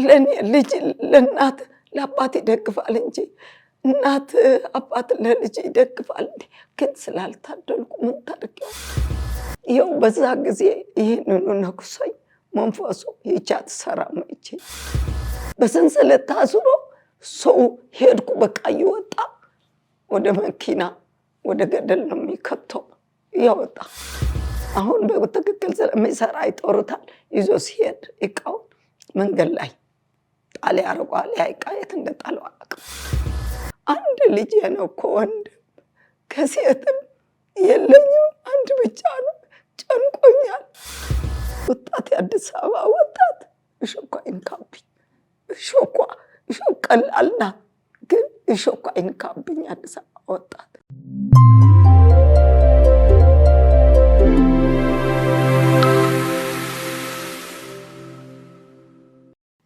ለኔ ልጅ ለእናት ለአባት ይደግፋል እንጂ እናት አባት ለልጅ ይደግፋል። ግን ስላልታደልኩ ምን ታርቂው? ይኸው በዛ ጊዜ ይህንኑ ነኩሶኝ መንፈሱ ይቻት ሰራም እቺ በሰንሰለት ታስሮ ሰው ሄድኩ። በቃ ይወጣ ወደ መኪና ወደ ገደል ነው የሚከተው ያወጣ። አሁን በትክክል ስለሚሰራ ይጦሩታል። ይዞ ሲሄድ እቃው መንገድ ላይ ጣል ያርቋል። ያይቃየት እንደጣለው አላውቅም። አንድ ልጅ ነው እኮ ወንድ ከሴትም የለኝም። አንድ ብቻ ነው። ጨንቆኛል። ወጣት የአዲስ አበባ ወጣት እሾኳ ይንካብኝ። እሾኳ ቀላልና ግን እሾኳ ይንካብኝ። አዲስ አበባ ወጣት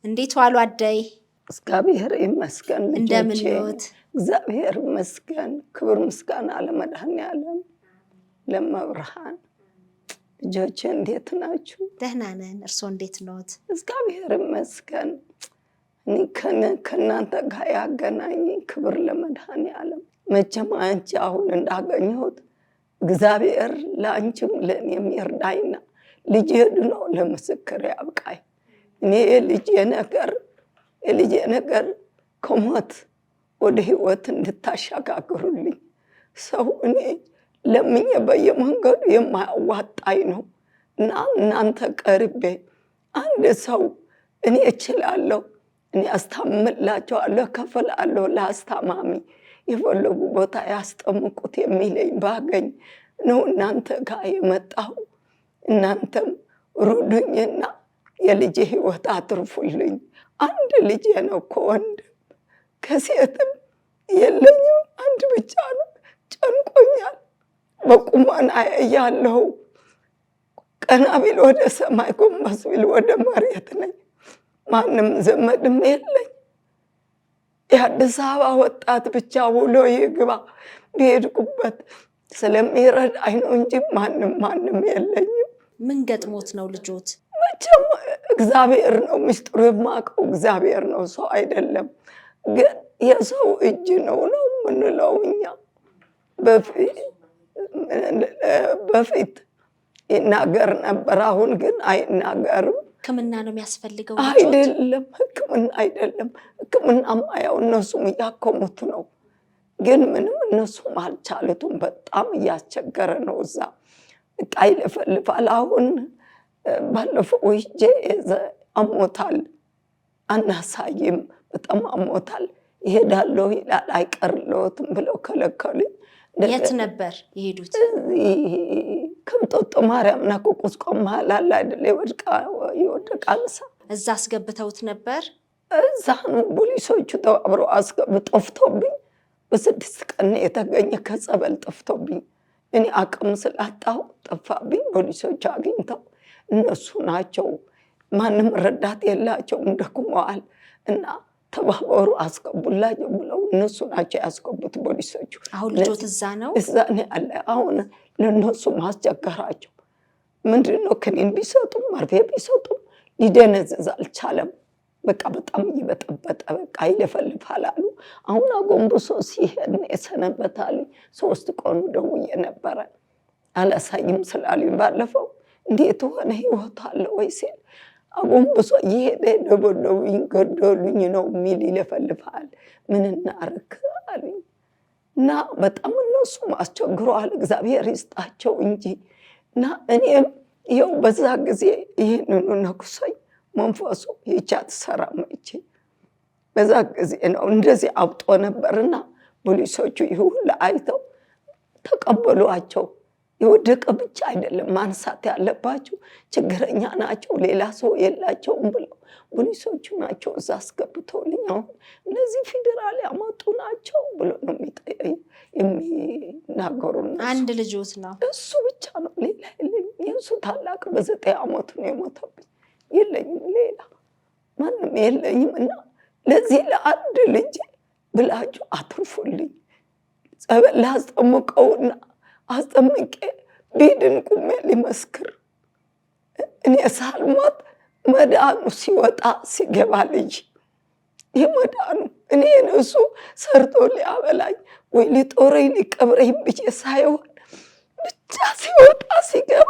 እንዴት ዋሉ አዳይ? እግዚአብሔር ይመስገን። እንደምን ነዎት? እግዚአብሔር ይመስገን። ክብር ምስጋና ለመድኃኔዓለም ለመብርሃን። ልጆቼ እንዴት ናችሁ? ደህና ነን። እርስዎ እንዴት ነዎት? እግዚአብሔር ይመስገን። እኔ ከእናንተ ጋር ያገናኝ ክብር ለመድኃኔዓለም። መቼም አንቺ አሁን እንዳገኘሁት እግዚአብሔር ለአንቺም ለእኔም ይርዳኝና ልጄ ድኖ ለምስክር ያብቃኝ። እኔ የልጄ ነገር ከሞት ወደ ህይወት እንድታሸጋግሩልኝ። ሰው እኔ ለምኜ በየመንገዱ የማያዋጣኝ ነው እና እናንተ ቀርቤ አንድ ሰው እኔ እችላለሁ፣ እኔ አስታምምላቸዋለሁ፣ ከፍላለሁ ለአስታማሚ የፈለጉ ቦታ ያስጠምቁት የሚለኝ ባገኝ ነው እናንተ ጋር የመጣሁ። እናንተም ሩዱኝና የልጄ ህይወት አትርፉልኝ። አንድ ልጄ ነው እኮ ወንድም ከሴትም የለኝም። አንድ ብቻ ነው። ጨንቆኛል። በቁመና ያለው ቀና ቢል ወደ ሰማይ ጎንበስ ቢል ወደ መሬት ነኝ። ማንም ዘመድም የለኝ። የአዲስ አበባ ወጣት ብቻ ውሎ ይግባ ቢሄድኩበት ስለሚረዳኝ ነው እንጂ ማንም የለኝም። ምን ገጥሞት ነው ልጆት? መቼም እግዚአብሔር ነው ምስጢሩ የማውቀው እግዚአብሔር ነው፣ ሰው አይደለም። ግን የሰው እጅ ነው የምንለው እኛ። በፊት ይናገር ነበር፣ አሁን ግን አይናገርም። ሕክምና ነው የሚያስፈልገው? አይደለም፣ ሕክምና አይደለም። ሕክምናማ ያው እነሱም እያከሙት ነው፣ ግን ምንም እነሱም አልቻሉትም። በጣም እያስቸገረ ነው። እዛ ዕቃ ይለፈልፋል። አሁን ባለፈው ሂጄ አሞታል፣ አናሳይም፣ በጣም አሞታል፣ ይሄዳለሁ ይላል፣ አይቀርልዎትም ብለው ከለከሉኝ። የት ነበር የሄዱት? ከእንጦጦ ማርያምና ቁስቋም መሀል አለ አይደል ይወድቃል። እዛ አስገብተውት ነበር? እዛ ነው ፖሊሶቹ ተባብረው አስገብተው። ጠፍቶብኝ በ6 ቀን የተገኘ ከጸበል ጠፍቶብኝ እኔ አቅም ስላጣሁ ጠፋብኝ። ፖሊሶቹ አግኝተው እነሱ ናቸው፣ ማንም ረዳት የላቸውም፣ ደክመዋል እና ተባበሩ አስገቡላቸው ብለው እነሱ ናቸው ያስገቡት ፖሊሶቹ። አሁን ልጆት እዛ ነው? እዛ ነው ያለ። አሁን ለነሱ ማስቸገራቸው ምንድነው? ክኒን ቢሰጡም መርፌ ቢሰጡም ሊደነዝዝ አልቻለም። በቃ በጣም እየበጠበጠ በቃ ይለፈልፋል አሉ። አሁን አጎንብሶ ሲሄድ ነው የሰነበታሉ። 3 ቀኑ ደውዬ ነበረ አላሳይም ስላሉኝ ባለፈው እንዴት ሆነ ህይወት አለ ወይ ሲል አጎንብሶ እየሄደ ደበደቡኝ፣ ገደሉኝ ነው የሚል ይለፈልፋል። ምን እናርግ አሉኝ እና በጣም እነሱም አስቸግረዋል። እግዚአብሔር ይስጣቸው እንጂ እና እኔም ይኸው በዛ ጊዜ ይህንኑ ነኩሶኝ መንፈሱ ይቻት ሰራም እቺ በዛ ጊዜ ነው እንደዚህ አብጦ ነበርና ፖሊሶቹ ይሁን አይተው ተቀበሏቸው። የወደቀ ብቻ አይደለም ማንሳት ያለባቸው፣ ችግረኛ ናቸው፣ ሌላ ሰው የላቸውም ብለው ፖሊሶቹ ናቸው እዛ አስገብተውልኝ አሁን እነዚህ ፌደራል ያመጡ ናቸው ብሎ ነው የሚናገሩና አንድ ልጆት ነው እሱ ብቻ ነው፣ ሌላ የለኝም። የእሱ ታላቅ በ9 ዓመቱ ነው የሞተብኝ። የለኝም ሌላ ማንም የለኝም። እና ለዚህ ለአንድ ልጅ ብላችሁ አትርፉልኝ። ጸበል ላስጠምቀውና አስጠምቄ ቢድን ቁሜ ሊመስክር እኔ ሳልሞት መዳኑ ሲወጣ ሲገባ ልጅ የመዳኑ እኔ እሱ ሰርቶ ሊያበላኝ ወይ ሊጦረኝ ሊቀብረኝ ብዬ ሳይሆን ብቻ ሲወጣ ሲገባ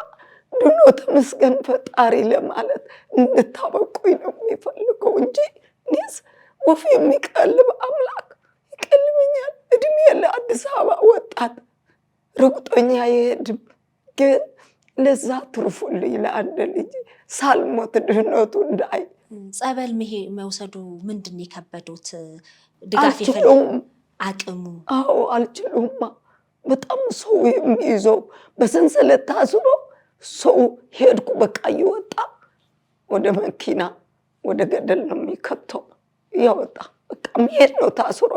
ድኖ ተመስገን ፈጣሪ ለማለት እንድታበቁኝ ነው የሚፈልገው እንጂ እኔስ ወፍ የሚቀልብ አምላክ ይቀልበኛል። እድሜ ለአዲስ አበባ ወጣት ርቁጦኛ አይሄድም። ግን ለዛ ትርፉልኝ ለአንድ ልጅ ሳልሞት ድህነቱ እንዳይ ጸበል መውሰዱ ምንድን የከበዱት? ድጋፍ አልችለውም። አቅሙ አዎ አልችለውማ። በጣም ሰው የሚይዘው በሰንሰለት ታስሮ ሰው ሄድኩ በቃ እየወጣ ወደ መኪና ወደ ገደል ነው የሚከተው። እያወጣ በቃ መሄድ ነው ታስሮ፣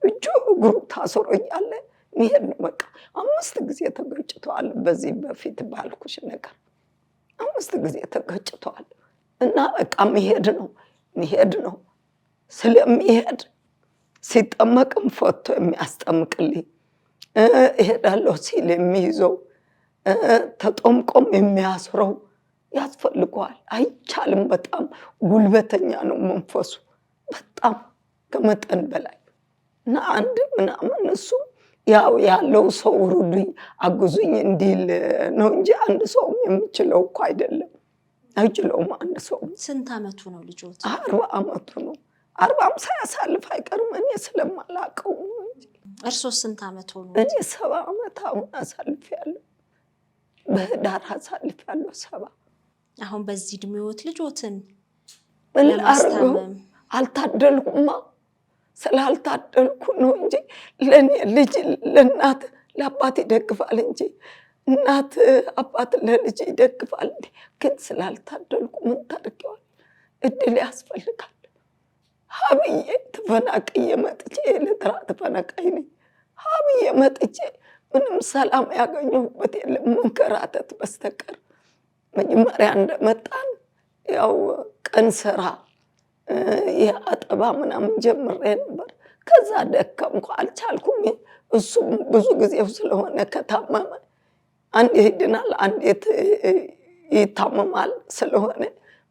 እጁ እግሩ ታስሮ እያለ መሄድ ነው በቃ። 5 ጊዜ ተገጭተዋል። በዚህ በፊት ባልኩሽ ነገር 5 ጊዜ ተገጭተዋል። እና በቃ መሄድ ነው። ስለሚሄድ ሲጠመቅም ፎቶ የሚያስጠምቅልኝ እሄዳለሁ ሲል የሚይዘው ተጠምቆም የሚያስረው ያስፈልገዋል። አይቻልም። በጣም ጉልበተኛ ነው መንፈሱ በጣም ከመጠን በላይ እና አንድ ምናምን እሱ ያው ያለው ሰው ሩዱኝ አግዙኝ እንዲል ነው እንጂ አንድ ሰው የሚችለው እኮ አይደለም። አይችለውም አንድ ሰው። ስንት አመቱ ነው ልጆት? 40 አመቱ ነው። 40 ሳያሳልፍ አይቀርም። እኔ ስለማላውቀው እንጂ። እርሶስ ስንት አመት ሆኖ? እኔ 70 አመት አሁን አሳልፌያለሁ። በህዳር አሳልፌያለሁ 70። አሁን በዚህ እድሜዎት ልጆትን ለማስታመም አልታደልኩማ። ስላልታደልኩ ነው እንጂ ለኔ ልጅ ለእናት ለአባት ይደግፋል እንጂ እናት አባት ለልጅ ይደግፋል። ግን ስላልታደልኩ ምን ታደርጊዋል? እድል ያስፈልጋል። ሀብዬ ተፈናቅዬ መጥቼ ለጥራ ተፈናቃይ ነኝ። ሀብዬ መጥቼ ምንም ሰላም ያገኘሁበት የለም መንከራተት በስተቀር። መጀመሪያ እንደመጣን ያው ቀን ስራ የአጠባ ምናምን ጀምሬ ነበር። ከዛ ደከምኩ፣ አልቻልኩም። እሱም ብዙ ጊዜው ስለሆነ ከታመመ አንድ ይድናል አንድ ይታመማል ስለሆነ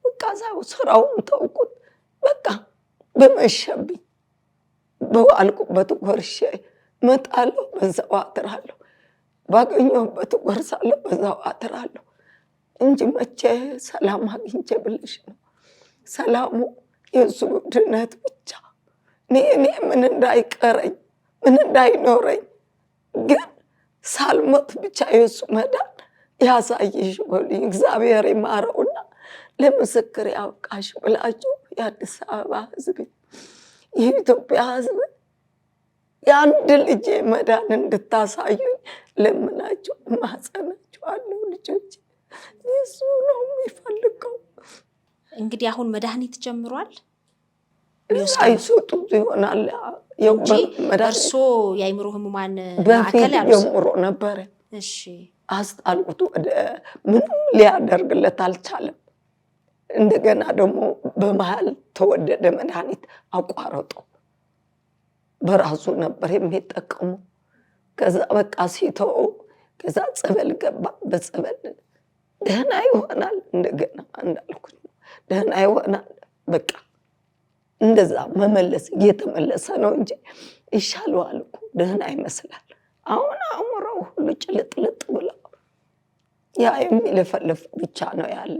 በቃ ዛው ስራውን ተውኩት። በቃ በመሸብኝ በዋልኩበት ጎርሼ እመጣለሁ፣ በዛው አድራለሁ። ባገኘሁበት ጎርሳለሁ፣ በዛው አድራለሁ እንጂ መቼ ሰላም አግኝቼ ብልሽ ነው። ሰላሙ የእሱ ድነት ብቻ። እኔ ምን እንዳይቀረኝ ምን እንዳይኖረኝ ግን ሳልሞት ብቻ የእሱ መዳን ያሳይሽ በሉኝ። እግዚአብሔር ይማረውና ለምስክር ያብቃሽ ብላችሁ የአዲስ አበባ ሕዝብ የኢትዮጵያ ሕዝብ የአንድ ልጄ መዳን እንድታሳዩኝ ለምናችሁ ማጸናችኋለሁ። ልጆች እሱ ነው የሚፈልገው። እንግዲህ አሁን መድኃኒት ጀምሯል። አይሰጡት ይሆናል እርሶ የአእምሮ ህሙማን በፊት ጀምሮ ነበረ። እሺ አስጣልኩት። ወደ ምንም ሊያደርግለት አልቻለም። እንደገና ደግሞ በመሃል ተወደደ መድኃኒት አቋረጡ። በራሱ ነበር የሚጠቀሙ። ከዛ በቃ ሲተው ከዛ ጸበል ገባ። በጸበል ደህና ይሆናል። እንደገና እንዳልኩት ደህና ይሆናል። በቃ እንደዛ መመለስ እየተመለሰ ነው እንጂ ይሻለዋል እኮ ደህና ይመስላል። አሁን አእምሮው ሁሉ ጭልጥልጥ ብሎ ያ የሚለፈልፍ ብቻ ነው ያለ።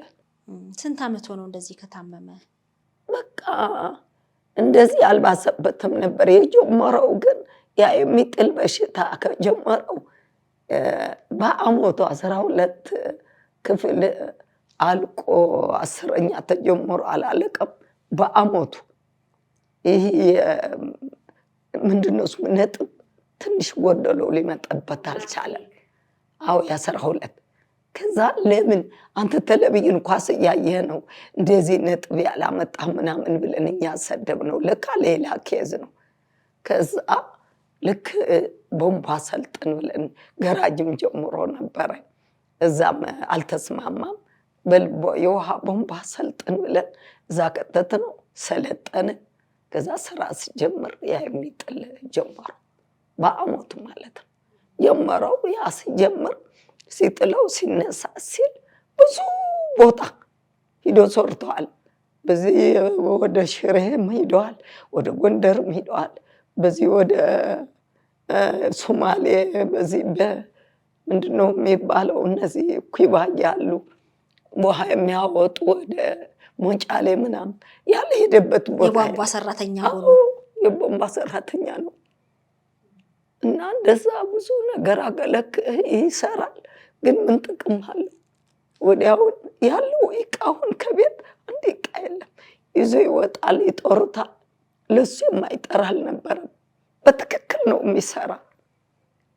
ስንት አመት ሆኖ እንደዚህ ከታመመ? በቃ እንደዚህ አልባሰበትም ነበር የጀመረው። ግን ያ የሚጥል በሽታ ከጀመረው በአመቱ 12 ክፍል አልቆ 10ኛ ተጀምሮ አላለቀም። በአመቱ ይሄ ምንድነው ነጥብ ትንሽ ጎደሎ ሊመጣበት አልቻለም። አዎ 12 ከዛ ለምን አንተ ቴሌቪዥን ኳስ እያየህ ነው እንደዚህ ነጥብ ያላመጣ ምናምን ብለን እኛ ሰደብነው። ለካ ሌላ ኬዝ ነው። ከዛ ልክ ቦምባ ሰልጥን ብለን ገራጅም ጀምሮ ነበረ። እዛም አልተስማማም። በልቦ የውሃ ቦምባ ሰልጥን ብለን እዛ ከተትነው ሰለጠነ። ከዛ ስራ ሲጀምር ያ የሚጥል ጀመሩ። በአመቱ ማለት ነው ጀመረው። ያ ሲጀምር ሲጥለው ሲነሳ ሲል ብዙ ቦታ ሂዶ ሰርተዋል። በዚህ ወደ ሽሬም ሄደዋል፣ ወደ ጎንደርም ሄደዋል። በዚህ ወደ ሶማሌ በዚህ ምንድነው የሚባለው እነዚህ ኩባያ ያሉ ውሃ የሚያወጡ ወደ ሞንጫሌ ምናምን ያልሄደበት ቦታ የቧንቧ ሰራተኛ ሆኖ የቧንቧ ሰራተኛ ነው። እና እንደዛ ብዙ ነገር ይሰራል። ግን ምን ጥቅም አለው? ወዲያውን ያለው ዕቃውን ከቤት አንድ ዕቃ የለም። ይዞ ይወጣል፣ ይጦሩታል። ለሱ የማይጠራ አልነበረም። በትክክል ነው የሚሰራ።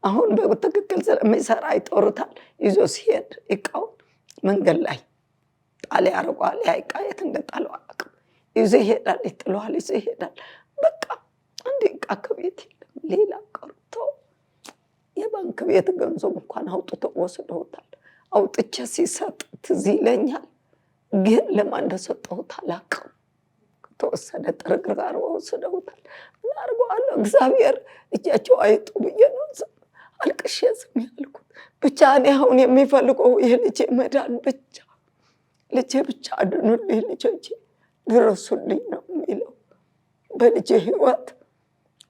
አሁን በትክክል ስለሚሰራ ይጦሩታል። ይዞ ሲሄድ ዕቃውን መንገድ ላይ ጣል ያደርገዋል። ያ ዕቃ የት እንደጣለው አያውቅም። ይዞ ይሄዳል፣ ይጥለዋል፣ ይዞ ይሄዳል። በቃ አንድ ዕቃ ከቤት የለም። ሌላ ቀርቶ የባንክ ቤት ገንዘብ እንኳን አውጥተው ወስደውታል። አውጥቼ ሲሰጥ ትዝ ይለኛል፣ ግን ለማን እንደሰጠሁት አላውቅም። ከተወሰደ ጥርግርግ አድርገው ወስደውታል። ምን አድርገዋለሁ? እግዚአብሔር እጃቸው አይጡ ብዬ ነው አልቅሼ ዝም ያልኩት። ብቻ እኔ አሁን የሚፈልገው የልጄ መዳን ብቻ፣ ልጄ ብቻ አድኑልኝ፣ ልጆቼ ድረሱልኝ ነው የሚለው። በልጄ ህይወት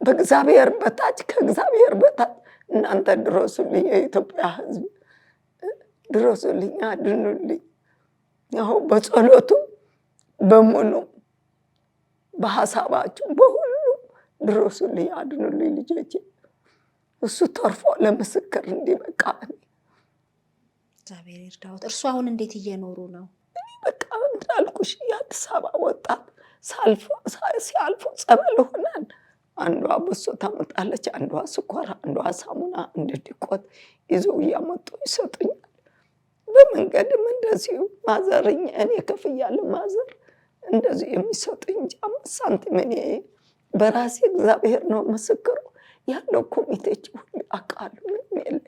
በእግዚአብሔር በታች ከእግዚአብሔር በታች እናንተ ድረሱልኝ፣ የኢትዮጵያ ህዝብ ድረሱልኝ፣ አድኑልኝ። ያው በጸሎቱ በሙሉ በሐሳባችሁ በሁሉ ድረሱልኝ፣ አድኑልኝ ልጆቼ። እሱ ተርፎ ለምስክር እንዲበቃ እግዚአብሔር ይርዳዎት። እርሱ አሁን እንዴት እየኖሩ ነው? በቃ እንዳልኩሽ የአዲስ አበባ ወጣት ሲያልፉ ጸበል ሆነን አንዷ በሶ ታመጣለች፣ አንዷ ስኳር፣ አንዷ ሳሙና እንደ ዲቆት ይዘው እያመጡ ይሰጡኛል። በመንገድም እንደዚሁ ማዘርኝ እኔ ከፍያለሁ፣ ማዘር እንደዚሁ የሚሰጡኝ እንጂ 5 ሳንቲም እኔ በራሴ እግዚአብሔር ነው ምስክሩ ያለው ኮሚቴዎች ሁሉ አውቃሉ። ምንም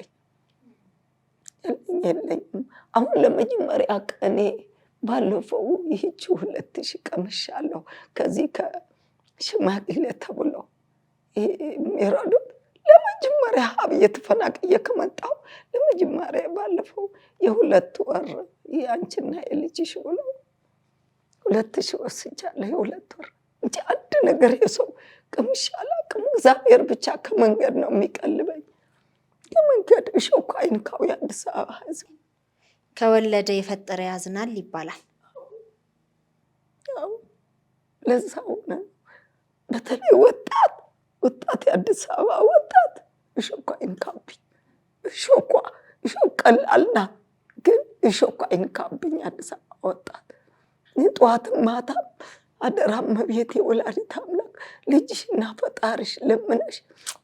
የለኝም። አሁን ለመጀመሪያ ቀኔ ባለፈው ይህች 2000 ቀምሻለሁ። ከዚህ ከሽማግሌ ተብሎ የሚረዱት ለመጀመሪያ ሀብዬ ተፈናቅዬ ከመጣሁ ለመጀመሪያ ባለፈው የ2 ወር የአንቺና የልጅሽ ብሎ 2000 ወስጃለሁ። የ2 ወር እንጂ አንድ ነገር የሰው ቀምሼ አላውቅም። እግዚአብሔር ብቻ ከመንገድ ነው የሚቀልበኝ። ከመንገድ እሾህ አይንካው የአዲስ አበባ ህዝብ። ከወለደ የፈጠረ ያዝናል ይባላል። ያው ለዛው ነው። በተለይ ወጣት የአዲስ አበባ ወጣት እሾህ አይንካብኝ። እሾህ ቀላል ናት፣ ግን እሾህ አይንካብኝ አዲስ አበባ ወጣት። ጠዋትም ማታም አደራ እመቤቴ ወላዲተ አምላክ ልጅሽና ፈጣሪሽ ለምነሽ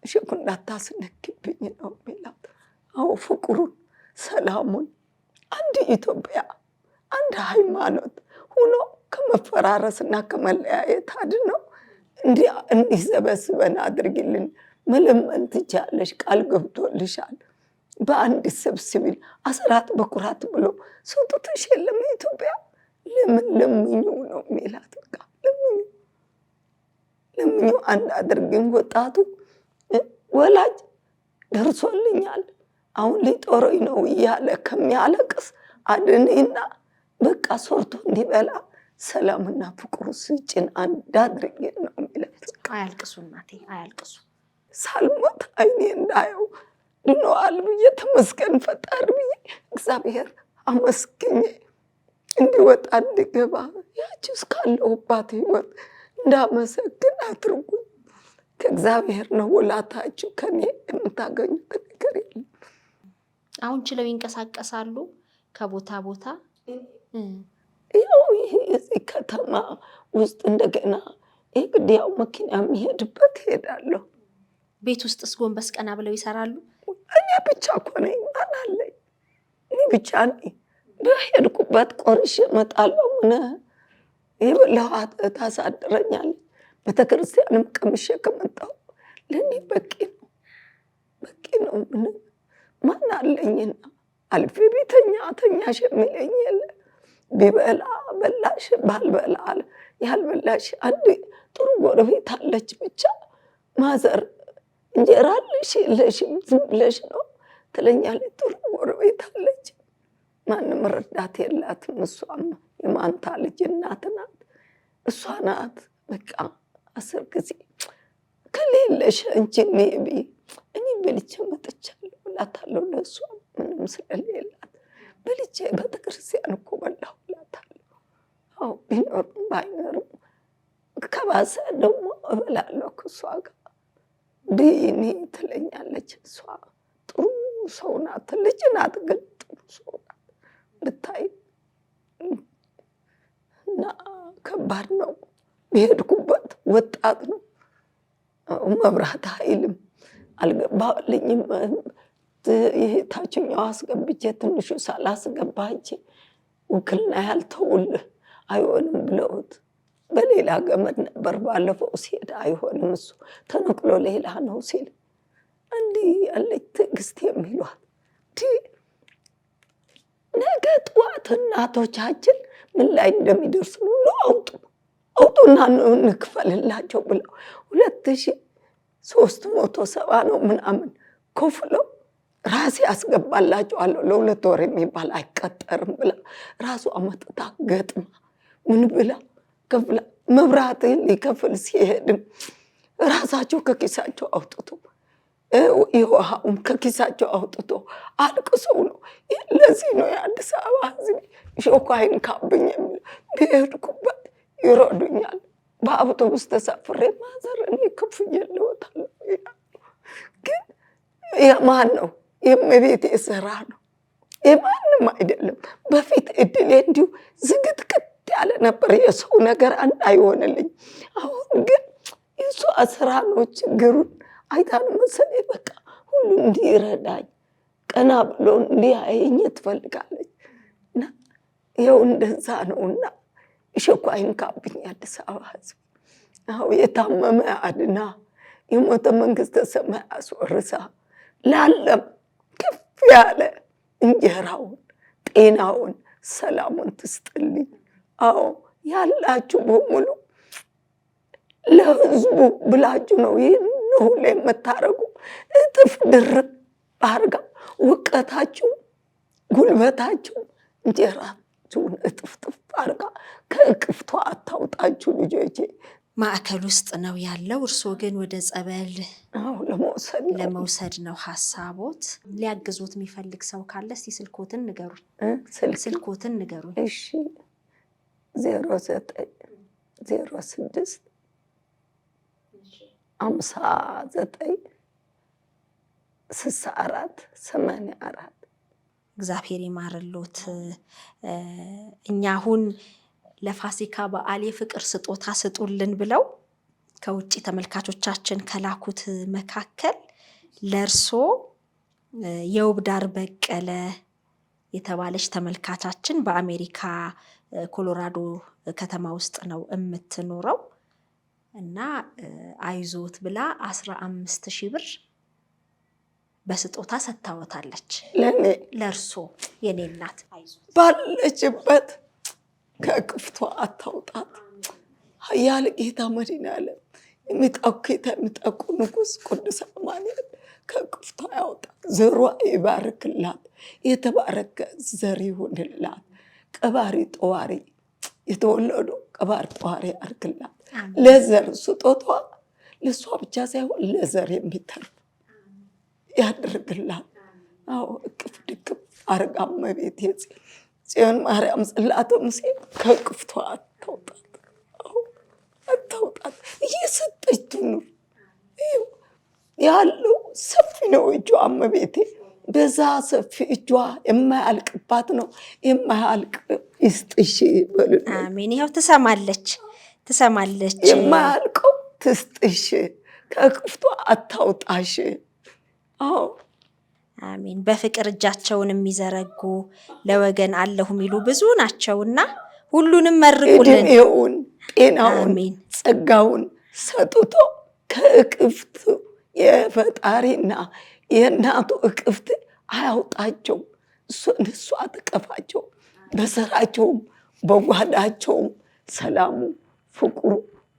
እሾህ እንዳታስነክብኝ ነው የሚላት። አዎ ፍቅሩን፣ ሰላሙን፣ አንድ ኢትዮጵያ አንድ ሃይማኖት ሆኖ ከመፈራረስና ከመለያየት አድነው እንዲሰበስበን አድርጊልን። መለመን ትችያለሽ፣ ቃል ገብቶልሻል። በአንድ ሰብስቢል አስራት በኩራት ብሎ ሰጥቶሽ የለም ኢትዮጵያ። ለምን ለምኙ ነው የሚላት። በቃ ለምኙ አንድ አድርግኝ። ወጣቱ ወላጅ ደርሶልኛል አሁን ሊጦረኝ ነው እያለ ከሚያለቅስ አድኔና በቃ ሰርቶ እንዲበላ ሰላምና ፍቅሩ ስጭን አንድ አድርጌ ነው የሚላት። አያልቅሱ እናቴ አያልቅሱ። ሳልሞት አይኔ እንዳየው ድነዋል ብዬ ተመስገን ፈጣሪ ብዬ እግዚአብሔር አመስግኜ እንዲወጣ እንዲገባ ያቺ እስካለሁባት ህይወት እንዳመሰግን አድርጉኝ። ከእግዚአብሔር ነው ውላታችሁ፣ ከኔ የምታገኙት ነገር የለም። አሁን ችለው ይንቀሳቀሳሉ ከቦታ ቦታ? ያው ይሄ እዚህ ከተማ ውስጥ እንደገና የግዲያው መኪና የሚሄድበት ሄዳለሁ። ቤት ውስጥስ ጎንበስ ቀና ብለው ይሰራሉ? እኔ ብቻ እኮ ነኝ፣ ማን አለኝ? እኔ ብቻ ነኝ። በሄድኩበት ቆርሼ እመጣለሁ። ምን የበላኋት ታሳድረኛለች። ቤተክርስቲያንም ቀምሼ ከመጣሁ ለእኔ በቂ ነው። ምን ማን አለኝና አልፌ ቤተኛ ተኛሽ የሚለኝ የለ። ቢበላ በላሽ፣ ባልበላ ያልበላሽ አንድ ጥሩ ጎረቤት አለች። ብቻ ማዘር እንጀራ አለሽ የለሽም ዝም ብለሽ ነው ትለኛለች። ጥሩ ጎረቤት አለች። ማንም ረዳት የላትም። እሷም የማንታ ልጅ እናት ናት። እሷ ናት በቃ 10 ጊዜ ከሌለሽ እንጂ ሜቢ እኔ በልቼ መጥቻለሁ እላታለሁ። ለእሷ ምንም ስለሌላት በልቼ ቤተክርስቲያን እኮ በላሁ እላታለሁ። አዎ ቢኖርም ባይኖርም ከባሰ ደግሞ እበላለሁ ከእሷ ጋር ብይኔ ትለኛለች። እሷ ጥሩ ሰው ናት፣ ልጅ ናት ግን ጥሩ ሰው ናት ብታይ። እና ከባድ ነው። በሄድኩበት ወጣት ነው። መብራት ኃይልም አልገባልኝም። ይሄ ታችኛው አስገብቼ ትንሹ ሳላስገባች ውክልና ያልተውልህ አይሆንም ብለውት በሌላ ገመድ ነበር ባለፈው ሲሄድ አይሆንም እሱ ተነቅሎ ሌላ ነው ሲል እንዲህ ያለች ትዕግስት የሚሏት ነገ ጠዋት እናቶቻችን ምን ላይ እንደሚደርሱ ነው አውጡና እንክፈልላቸው ብለው 2370 ነው ምናምን ከፍለው ራሴ ያስገባላቸዋለሁ ለ2 ወር የሚባል አይቀጠርም ብላ ራሱ አመጥታ ገጥማ ምን ብላ ከፍላ መብራትን ሊከፍል ሲሄድም ራሳቸው ከኪሳቸው አውጥቶ ይውሃውም ከኪሳቸው አውጥቶ አልቅሰው ነው። ለዚህ ነው የአዲስ አበባ ሕዝብ ሾካይን ካብኝ የሚል በሄድኩበት ይረዱኛል። በአውቶቡስ ተሳፍሬ ማዘር እኔ ክፍዬ ልወጣለሁ። ግን የማን ነው? የእመቤቴ ስራ ነው፣ የማንም አይደለም። በፊት እድሌ እንዲሁ ዝግትግት ያለ ነበር፣ የሰው ነገር አንድ አይሆንልኝ። አሁን ግን የሷ ስራ ነው። ችግሩን አይታን መሰለኝ በቃ ሁሉ እንዲረዳኝ ቀና ብሎ እንዲያየኝ ትፈልጋለች። እና ይኸው እንደዛ ነውና ሸኳይን ካብኝ አዲስ አበባ ሕዝብ። አዎ የታመመ አድና የሞተ መንግስተ ሰማይ አስወርሳ ላለም ከፍ ያለ እንጀራውን ጤናውን ሰላሙን ትስጥልኝ። አዎ ያላችሁ በሙሉ ለህዝቡ ብላችሁ ነው ይህን ሁሉ የምታረጉ። እጥፍ ድርብ አርጋ ውቀታችሁ ጉልበታችሁ እንጀራችሁን እጥፍጥፍ አርጋ ከእቅፍቷ አታውጣችሁ ልጆቼ። ማዕከል ውስጥ ነው ያለው። እርስዎ ግን ወደ ጸበል ለመውሰድ ነው ሀሳቦት። ሊያግዙት የሚፈልግ ሰው ካለ እስቲ ስልኮትን ንገሩኝ። ስልኮትን ንገሩኝ። እሺ 0906 59 64 84 እግዚአብሔር ይማርሎት። እኛ አሁን ለፋሲካ በዓል የፍቅር ስጦታ ስጡልን ብለው ከውጭ ተመልካቾቻችን ከላኩት መካከል ለእርሶ የውብዳር በቀለ የተባለች ተመልካቻችን በአሜሪካ ኮሎራዶ ከተማ ውስጥ ነው የምትኖረው እና አይዞት ብላ 15,000 ብር በስጦታ ሰጥታወታለች። ለእርሶ የኔ እናት አይዞት፣ ባለችበት ከቅፍቷ አታውጣት። ኃያል ጌታ መድኃኔዓለም የሚጠቁ ንጉሥ ቅዱስ አማኑኤል ከቅፍቷ ያውጣት። ዘሯ ይባርክላት፣ የተባረከ ዘር ይሁንላት። ቀባሪ ጠዋሪ የተወለዱ ቀባሪ ጠዋሪ አርግላት። ለዘር ስጦቷ ለሷ ብቻ ሳይሆን ለዘር የሚተርፍ ያድርግላት። አዎ እቅፍ ድቅፍ አርጋ እመቤቴ ጽዮን ማርያም ጽላተ ሙሴ ከቅፍቷ አታውጣት፣ አታውጣት። እየሰጠች ትኑር። ያለው ሰፊ ነው እጇ እመቤቴ። በዛ ሰፊ እጇ የማያልቅባት ነው። የማያልቅ ይስጥሽ በሉ። አሜን። ይኸው ትሰማለች። የማያልቀው ትስጥሽ፣ ከቅፍቷ አታውጣሽ። አዎ አሜን። በፍቅር እጃቸውን የሚዘረጉ ለወገን አለሁ የሚሉ ብዙ ናቸውና ሁሉንም መርቁልን። እድሜውን፣ ጤናውን፣ ጸጋውን ሰጥቶ ከእቅፍት የፈጣሪና የእናቱ እቅፍት አያውጣቸው። እሷ ትቀፋቸው። በስራቸውም በጓዳቸውም ሰላሙ፣ ፍቅሩ፣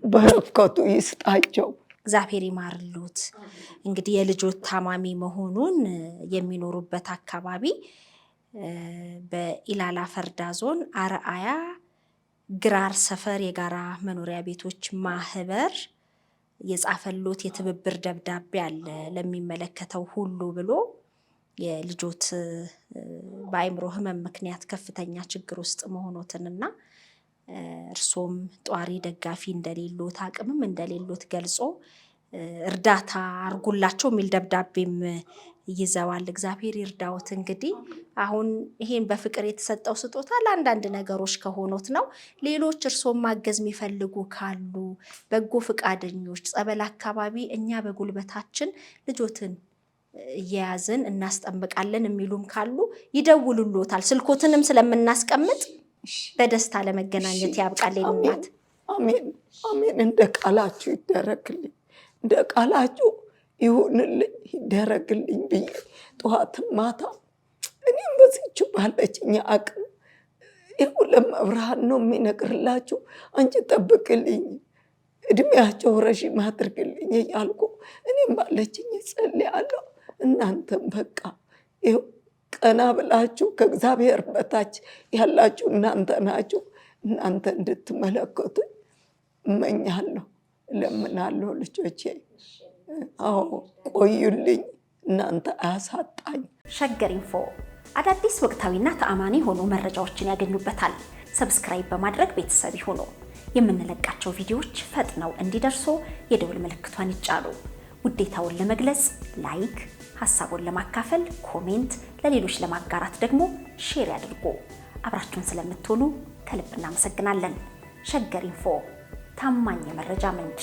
በረከቱ ይስጣቸው። እግዚአብሔር ይማርሉት። እንግዲህ የልጆት ታማሚ መሆኑን የሚኖሩበት አካባቢ በኢላላ ፈርዳ ዞን አርአያ ግራር ሰፈር የጋራ መኖሪያ ቤቶች ማህበር የጻፈሎት የትብብር ደብዳቤ አለ ለሚመለከተው ሁሉ ብሎ የልጆት በአይምሮ ህመም ምክንያት ከፍተኛ ችግር ውስጥ መሆኖትንና እርሶም ጧሪ ደጋፊ እንደሌሎት አቅምም እንደሌሎት ገልጾ እርዳታ አርጉላቸው የሚል ደብዳቤም ይዘዋል። እግዚአብሔር ይርዳዎት። እንግዲህ አሁን ይሄን በፍቅር የተሰጠው ስጦታ ለአንዳንድ ነገሮች ከሆኖት ነው። ሌሎች እርሶም ማገዝ የሚፈልጉ ካሉ በጎ ፍቃደኞች ጸበል አካባቢ እኛ በጉልበታችን ልጆትን እየያዝን እናስጠምቃለን የሚሉም ካሉ ይደውሉልዎታል። ስልኮትንም ስለምናስቀምጥ በደስታ ለመገናኘት ያብቃል። እናት አሜን አሜን። እንደ ቃላችሁ ይደረግልኝ፣ እንደ ቃላችሁ ይሁንልኝ፣ ይደረግልኝ ብዬ ጠዋትም ማታ እኔም በዚች ባለችኝ አቅም ይኸው ለመብርሃን ነው የሚነግርላችሁ። አንቺ ጠብቅልኝ፣ እድሜያቸው ረዥም አድርግልኝ እያልኩ እኔም ባለችኝ ጸልያለሁ። እናንተም በቃ ይኸው ቀና ብላችሁ ከእግዚአብሔር በታች ያላችሁ እናንተ ናችሁ። እናንተ እንድትመለከቱ እመኛለሁ፣ እለምናለሁ። ልጆቼ አዎ ቆዩልኝ፣ እናንተ አያሳጣኝ። ሸገር ኢንፎ አዳዲስ ወቅታዊና ተአማኒ የሆኑ መረጃዎችን ያገኙበታል። ሰብስክራይብ በማድረግ ቤተሰብ ይሁኑ። የምንለቃቸው ቪዲዮዎች ፈጥነው እንዲደርሱ የደውል ምልክቷን ይጫኑ። ውዴታውን ለመግለጽ ላይክ፣ ሀሳቡን ለማካፈል ኮሜንት፣ ለሌሎች ለማጋራት ደግሞ ሼር ያድርጉ። አብራችሁን ስለምትሆኑ ከልብ እናመሰግናለን። ሸገር ኢንፎ ታማኝ የመረጃ ምንጭ